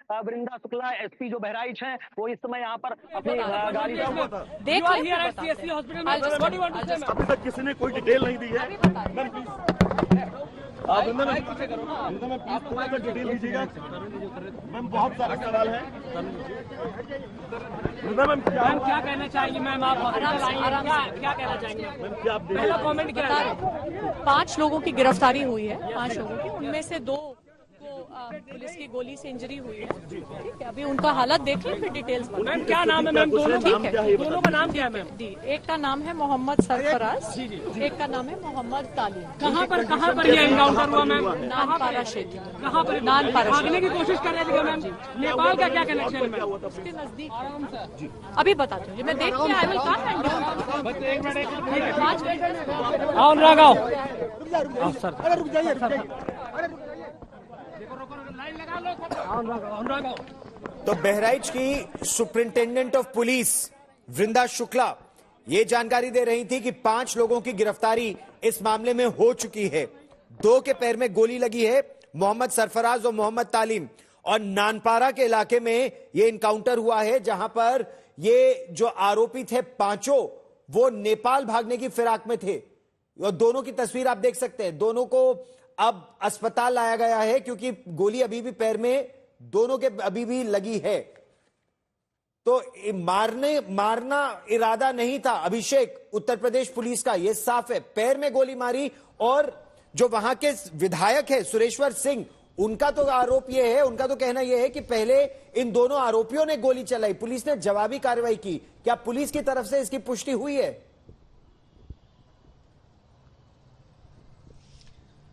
वृंदा Shukla SP जो बहराइच हैं, वो इस समय यहाँ पर अपनी गाड़ी से अभी तक किसी ने कोई डिटेल नहीं दी है। आप थोड़ा सा डिटेल दीजिएगा मैम, बहुत सारे सवाल हैं। मैम क्या कहना चाहेंगी मैम, आप क्या कहना चाहेंगे मैम, क्या आप पहला कमेंट क्या है? 5 लोगों की गिरफ्तारी हुई है, 5 लोगों की, उनमें से 2 को पुलिस की गोली से इंजरी हुई है। ठीक है, अभी उनका हालत देख लें, फिर डिटेल्स। मैम क्या नाम है मैम? दोनों ठीक है, दोनों का नाम क्या है मैम? जी, एक का नाम है मोहम्मद सरफराज, एक का नाम है मोहम्मद तालीम। कहाँ पर ये एनकाउंटर हुआ मैम? नानपारा क्षेत्र। कहाँ पर? नानपारा। भागने की कोशिश कर रहे थे मैम? नेपाल का क्या कनेक्शन है मैम? उसके नजदीक अभी बताती हूँ, मैं देख के आई विल कम एंड तो बहराइच की सुपरिंटेंडेंट ऑफ पुलिस वृंदा शुक्ला ये जानकारी दे रही थी कि 5 लोगों की गिरफ्तारी इस मामले में हो चुकी है। 2 के पैर में गोली लगी है, मोहम्मद सरफराज और मोहम्मद तालीम। और नानपारा के इलाके में यह इनकाउंटर हुआ है, जहां पर ये जो आरोपी थे 5, वो नेपाल भागने की फिराक में थे। और दोनों की तस्वीर आप देख सकते हैं। दोनों को अब अस्पताल लाया गया है क्योंकि गोली अभी भी पैर में दोनों के अभी भी लगी है। तो मारना इरादा नहीं था अभिषेक, उत्तर प्रदेश पुलिस का यह साफ है। पैर में गोली मारी। और जो वहां के विधायक है सुरेश्वर सिंह, उनका तो आरोप यह है, उनका तो कहना यह है कि पहले इन दोनों आरोपियों ने गोली चलाई, पुलिस ने जवाबी कार्रवाई की। क्या पुलिस की तरफ से इसकी पुष्टि हुई है?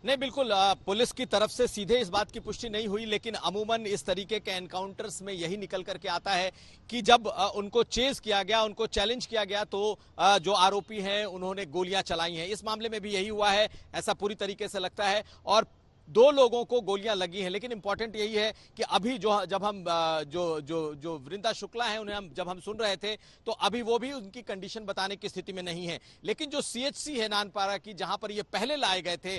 नहीं, बिल्कुल पुलिस की तरफ से सीधे इस बात की पुष्टि नहीं हुई, लेकिन अमूमन इस तरीके के एनकाउंटर्स में यही निकल करके आता है कि जब उनको चेज किया गया, उनको चैलेंज किया गया, तो जो आरोपी हैं उन्होंने गोलियां चलाई हैं। इस मामले में भी यही हुआ है, ऐसा पूरी तरीके से लगता है। और 2 लोगों को गोलियां लगी हैं। लेकिन इंपॉर्टेंट यही है कि अभी जब हम जो वृंदा शुक्ला हैं उन्हें जब हम सुन रहे थे, तो अभी वो भी उनकी कंडीशन बताने की स्थिति में नहीं है। लेकिन जो सीएचसी है नानपारा की, जहां पर ये पहले लाए गए थे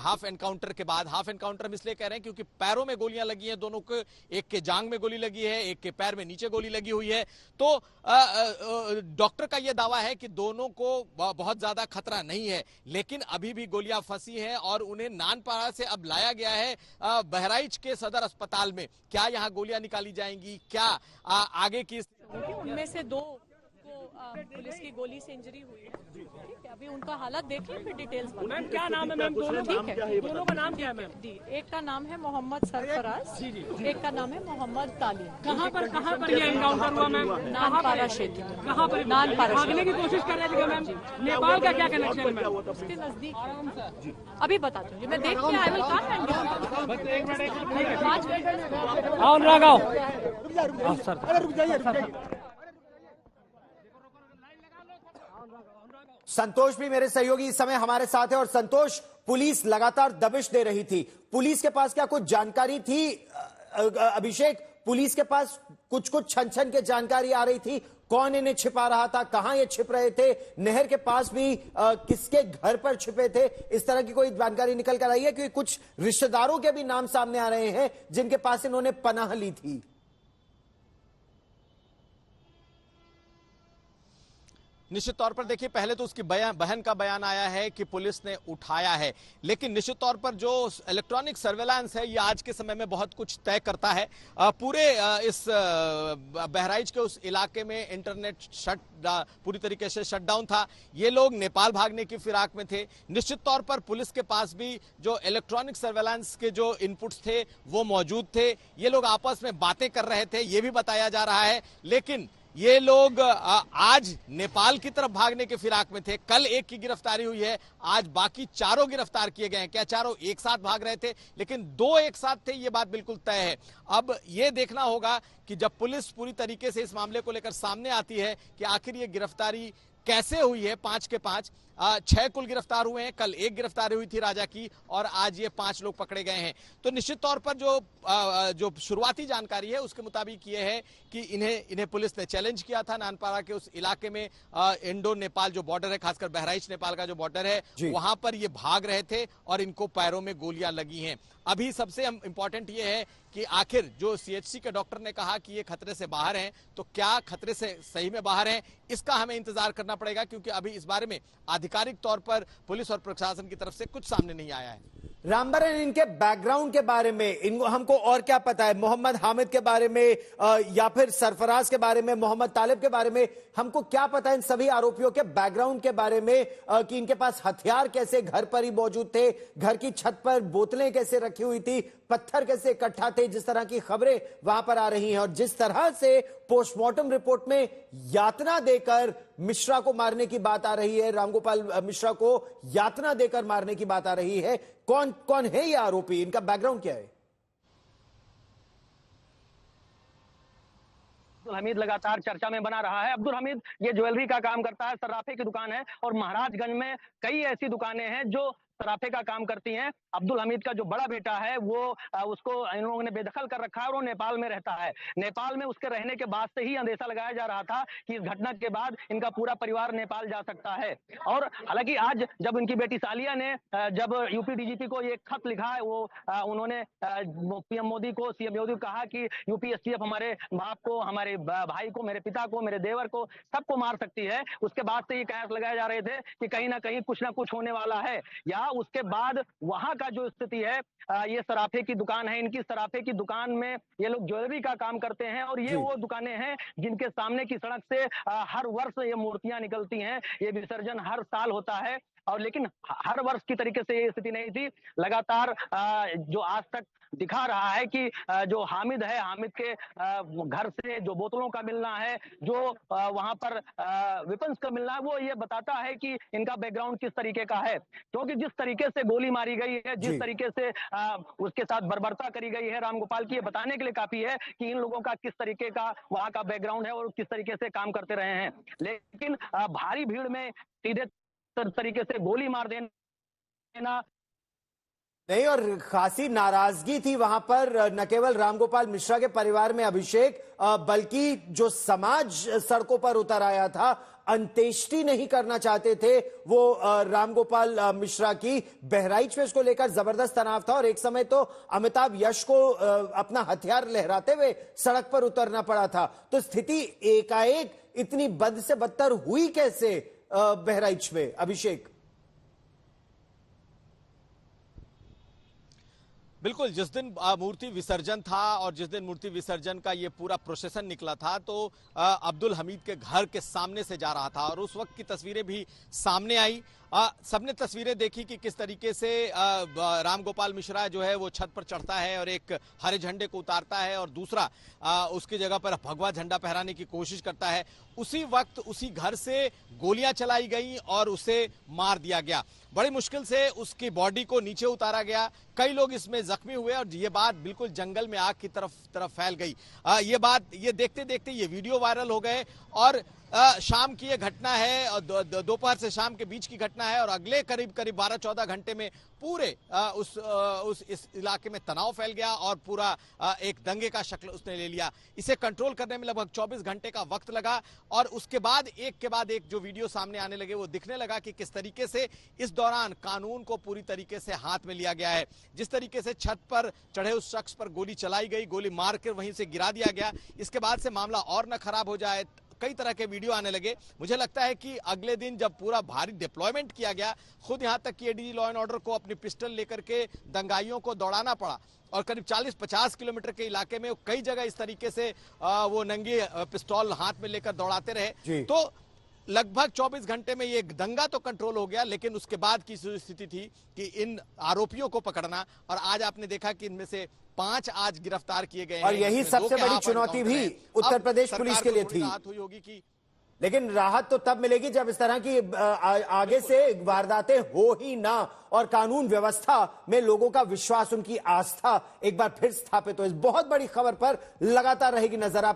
हाफ एनकाउंटर के बाद, हाफ एनकाउंटर हम इसलिए कह रहे हैं क्योंकि पैरों में गोलियां लगी हैं दोनों को, एक के जांग में गोली लगी है, एक के पैर में नीचे गोली लगी हुई है। तो डॉक्टर का यह दावा है कि दोनों को बहुत ज्यादा खतरा नहीं है, लेकिन अभी भी गोलियां फंसी हैं और उन्हें नानपारा से अब लाया गया है बहराइच के सदर अस्पताल में। क्या यहां गोलियां निकाली जाएंगी, क्या आगे की? उनमें से 2 को पुलिस की गोली से इंजरी हुई है। ठीक है, अभी उनका हालत देख लें, फिर डिटेल्स। मैम क्या नाम है मैम? दोनों ठीक है, दोनों का नाम क्या है मैम? जी, एक का नाम है मोहम्मद सरफराज, एक का नाम है मोहम्मद तालीम। कहाँ पर ये एनकाउंटर हुआ मैम? नानपारा क्षेत्र। कहाँ पर? नानपारा। भागने की कोशिश कर रहे थे मैम? नेपाल का क्या कनेक्शन है मैम? उसके नजदीक अभी बताती हूँ, मैं देख के आई विल कम एंड संतोष भी मेरे सहयोगी इस समय हमारे साथ है। और संतोष, पुलिस लगातार दबिश दे रही थी, पुलिस के पास क्या कुछ जानकारी थी? अभिषेक, पुलिस के पास कुछ छन के जानकारी आ रही थी, कौन इन्हें छिपा रहा था, कहां ये छिप रहे थे, नहर के पास भी किसके घर पर छिपे थे, इस तरह की कोई जानकारी निकल कर आई है? क्योंकि कुछ रिश्तेदारों के भी नाम सामने आ रहे हैं जिनके पास इन्होंने पनाह ली थी। निश्चित तौर पर देखिए, पहले तो उसकी बहन का बयान आया है कि पुलिस ने उठाया है, लेकिन निश्चित तौर पर जो इलेक्ट्रॉनिक सर्वेलांस है ये आज के समय में बहुत कुछ तय करता है। पूरे इस बहराइच के उस इलाके में इंटरनेट पूरी तरीके से शटडाउन था। ये लोग नेपाल भागने की फिराक में थे। निश्चित तौर पर पुलिस के पास भी जो इलेक्ट्रॉनिक सर्वेलांस के जो इनपुट्स थे वो मौजूद थे। ये लोग आपस में बातें कर रहे थे, ये भी बताया जा रहा है। लेकिन ये लोग आज नेपाल की तरफ भागने के फिराक में थे। कल एक की गिरफ्तारी हुई है, आज बाकी 4 गिरफ्तार किए गए हैं। क्या चारों एक साथ भाग रहे थे? लेकिन 2 एक साथ थे, ये बात बिल्कुल तय है। अब ये देखना होगा कि जब पुलिस पूरी तरीके से इस मामले को लेकर सामने आती है कि आखिर ये गिरफ्तारी कैसे हुई है 5 के 5। 6 कुल गिरफ्तार हुए हैं। कल 1 गिरफ्तारी हुई थी राजा की और आज ये 5 लोग पकड़े गए हैं। तो निश्चित तौर पर जो शुरुआती जानकारी है उसके मुताबिक ये है कि इन्हें पुलिस ने चैलेंज किया था नानपारा के उस इलाके में, इंडो नेपाल जो बॉर्डर है, खासकर बहराइच नेपाल का जो बॉर्डर है, वहां पर ये भाग रहे थे और इनको पैरों में गोलियां लगी हैं। अभी सबसे इंपॉर्टेंट ये है कि आखिर जो सीएचसी के डॉक्टर ने कहा कि ये खतरे से बाहर हैं, तो क्या खतरे से सही में बाहर हैं, इसका हमें इंतजार करना पड़ेगा, क्योंकि अभी इस बारे में आधिकारिक तौर पर पुलिस और प्रशासन की तरफ से कुछ सामने नहीं आया है। रामबरन, इनके बैकग्राउंड के बारे में इनको हमको और क्या पता है? मोहम्मद हामिद के बारे में या फिर सरफराज के बारे में, मोहम्मद तालिब के बारे में हमको क्या पता है इन सभी आरोपियों के बैकग्राउंड के बारे में, कि इनके पास हथियार कैसे घर पर ही मौजूद थे, घर की छत पर बोतलें कैसे रखी हुई थी, पत्थर कैसे इकट्ठा थे, जिस तरह की खबरें वहां पर आ रही हैं, और जिस तरह से पोस्टमार्टम रिपोर्ट में यातना देकर मिश्रा को मारने की बात आ रही है, रामगोपाल मिश्रा को यातना देकर मारने की बात आ रही है। कौन कौन है ये आरोपी, इनका बैकग्राउंड क्या है? अब्दुल हमीद लगातार चर्चा में बना रहा है। अब्दुल हमीद ये ज्वेलरी का काम करता है, सर्राफे की दुकान है, और महाराजगंज में कई ऐसी दुकानें हैं जो सराफे का काम करती हैं। अब्दुल हमीद का जो बड़ा बेटा है वो उसको इन लोगों ने बेदखल कर रखा है और वो नेपाल में रहता है। नेपाल में उसके रहने के बाद से ही अंदेशा लगाया जा रहा था कि इस घटना के बाद इनका पूरा परिवार नेपाल जा सकता है। और हालांकि आज जब इनकी बेटी सालिया ने जब यूपी डीजीपी को ये खत लिखा है, वो उन्होंने पीएम मोदी को, सीएम मोदी को कहा कि यूपी एसटीएफ हमारे बाप को, हमारे भाई को, मेरे पिता को, मेरे देवर को, सबको मार सकती है। उसके बाद से ये कयास लगाए जा रहे थे कि कहीं ना कहीं कुछ ना कुछ होने वाला है। या उसके बाद वहां का जो स्थिति है, ये सराफे की दुकान है, इनकी सराफे की दुकान में ये लोग ज्वेलरी का काम करते हैं, और ये वो दुकानें हैं जिनके सामने की सड़क से हर वर्ष ये मूर्तियां निकलती हैं। ये विसर्जन हर साल होता है, और लेकिन हर वर्ष की तरीके से ये स्थिति नहीं थी। लगातार जो आज तक दिखा रहा है कि जो हामिद है, हामिद के घर से जो बोतलों का मिलना है, जो वहां पर वेपन्स का मिलना है, वो ये बताता है कि इनका बैकग्राउंड किस तरीके का है। क्योंकि जिस तरीके से गोली मारी गई है, जिस तरीके से उसके साथ बर्बरता करी गई है रामगोपाल की, ये बताने के लिए काफी है कि इन लोगों का किस तरीके का वहां का बैकग्राउंड है और किस तरीके से काम करते रहे हैं। लेकिन भारी भीड़ में सीधे तरीके से गोली मार देना नहीं, और खासी नाराजगी थी वहां पर, न केवल रामगोपाल मिश्रा के परिवार में अभिषेक, बल्कि जो समाज सड़कों पर उतर आया था, अंत्येष्टि नहीं करना चाहते थे वो रामगोपाल मिश्रा की। बहराइच में इसको लेकर जबरदस्त तनाव था, और एक समय तो अमिताभ यश को अपना हथियार लहराते हुए सड़क पर उतरना पड़ा था। तो स्थिति एकाएक इतनी बद से बदतर हुई कैसे बहराइच में, अभिषेक? बिल्कुल, जिस दिन मूर्ति विसर्जन था और जिस दिन मूर्ति विसर्जन का ये पूरा प्रोसेसन निकला था, तो अब्दुल हमीद के घर के सामने से जा रहा था, और उस वक्त की तस्वीरें भी सामने आई। सबने तस्वीरें देखी कि किस तरीके से रामगोपाल मिश्रा जो है वो छत पर चढ़ता है और एक हरे झंडे को उतारता है, और दूसरा उसकी जगह पर भगवा झंडा फहराने की कोशिश करता है। उसी वक्त उसी घर से गोलियां चलाई गई और उसे मार दिया गया। बड़ी मुश्किल से उसकी बॉडी को नीचे उतारा गया। कई लोग इसमें जख्मी हुए, और ये बात बिल्कुल जंगल में आग की तरफ फैल गई। ये देखते देखते ये वीडियो वायरल हो गए, और शाम की ये घटना है, दोपहर से शाम के बीच की घटना है, और अगले करीब 12-14 घंटे में पूरे इस इलाके में तनाव फैल गया और पूरा एक दंगे का शक्ल उसने ले लिया। इसे कंट्रोल करने में लगभग 24 घंटे का वक्त लगा, और उसके बाद एक के बाद एक जो वीडियो सामने आने लगे, वो दिखने लगा कि किस तरीके से इस दौरान कानून को पूरी तरीके से हाथ में लिया गया है। जिस तरीके से छत पर चढ़े उस शख्स पर गोली चलाई गई, गोली मारकर वहीं से गिरा दिया गया। इसके बाद से मामला और न खराब हो जाए, कई तरह के वीडियो आने लगे। मुझे लगता है कि अगले दिन जब पूरा भारी डिप्लॉयमेंट किया गया, खुद यहां तक कि एडीजी लॉ एंड ऑर्डर को अपनी पिस्टल लेकर के दंगाइयों को दौड़ाना पड़ा, और करीब 40-50 किलोमीटर के इलाके में कई जगह इस तरीके से वो नंगी पिस्तौल हाथ में लेकर दौड़ाते रहे। तो लगभग 24 घंटे में ये दंगा तो कंट्रोल हो गया, लेकिन उसके बाद की स्थिति थी कि इन आरोपियों को पकड़ना, और आज आपने देखा कि इनमें से 5 आज गिरफ्तार किए गए हैं। और यही सबसे बड़ी चुनौती भी उत्तर प्रदेश पुलिस के लिए थी। हुई होगी कि लेकिन राहत तो तब मिलेगी जब इस तरह की आगे से वारदातें हो ही ना, और कानून व्यवस्था में लोगों का विश्वास, उनकी आस्था एक बार फिर स्थापित हो। इस बहुत बड़ी खबर पर लगातार रहेगी नजर। आप